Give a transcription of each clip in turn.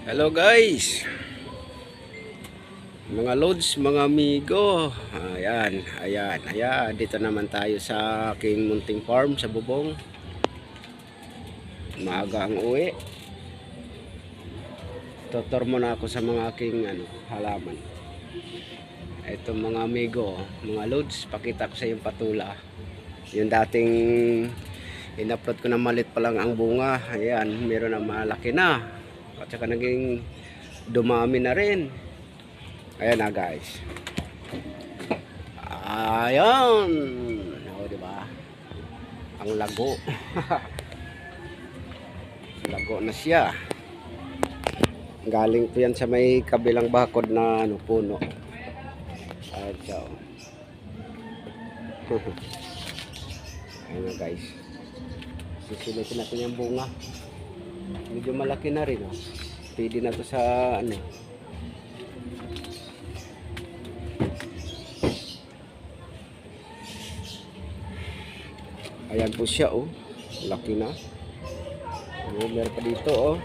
Hello guys, mga loads, mga amigo. Ayan, dito naman tayo sa aking munting farm sa Bubong. Maaga ang uwi. Tutor muna ako sa mga aking halaman. Ito mga amigo, mga loads, pakita ko sa yung patula. Yung dating in-upload ko na malit pa lang ang bunga. Ayan, meron na malaki na. At saka naging dumami na rin. Ayan na guys. Ayan. O, diba? Ang lago. Lago na siya. Galing po yan sa may kabilang bakod na puno. Ayan siya. Ayan na guys. Sisilitin natin yung bunga. Medyo malaki na rin. Pwede na to sa Ayan po siya laki na. Meron pa dito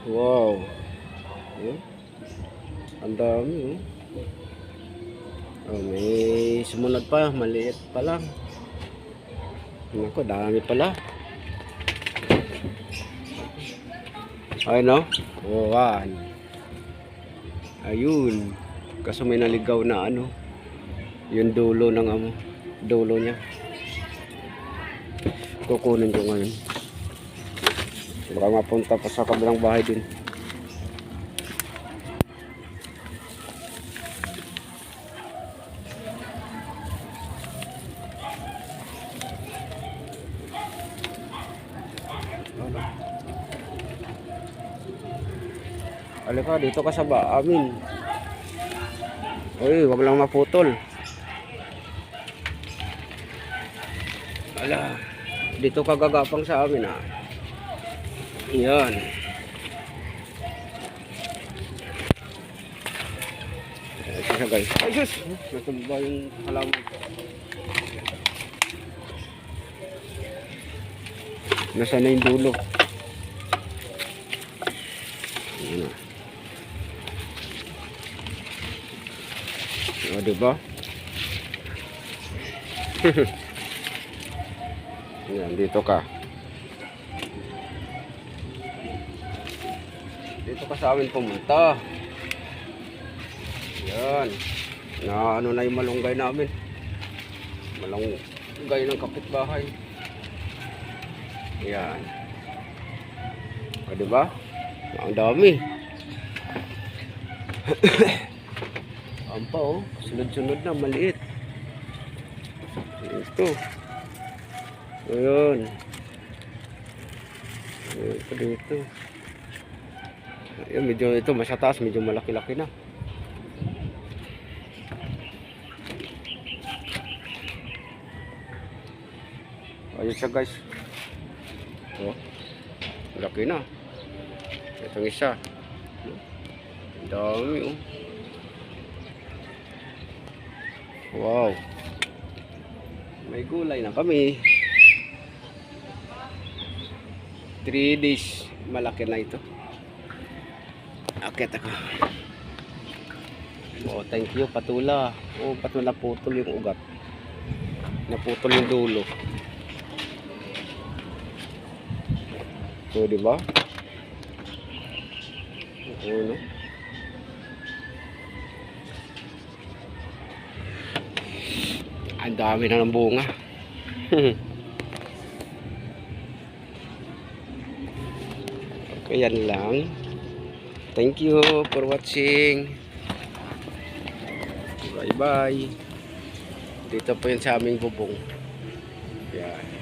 Wow. Ang dami may sumunod pa, maliit pa lang. Nako, dami pala. Ayun ayun, kaso may naligaw na yung dulo ng dulo niya. Kukunin ko ngayon, baka mapunta pa sa kabilang bahay din. Alika, dito ka sa amin. Uy, wag lang maputol. Ala, dito ka gagapang sa amin Yan. Ito siya guys. Ay sus, natumba yung halaman. Nasaan na yung dulo? Ayan. O, diba? Yan, dito ka. Dito ka sa amin pumunta. Yan. Na na yung malunggay namin. Malunggay ng kapitbahay. Yan. O, diba? Ang dami. Ampa sunod-sunod na, maliit. Ito. Ayun. Ito dito. Ayun, medyo ito masataas, medyo malaki-laki na. Ayun siya guys. Malaki na. Itong isa. Ang dami Wow. May gulay na kami. 3 days. Malaki na ito. Akit ako. Thank you patula. Patula, putol yung ugat. Naputol yung dulo. So, diba? Ang dami na ng bunga. Okay, yan lang. Thank you for watching. Bye bye. Dito po yun sa aming bubong. Yan.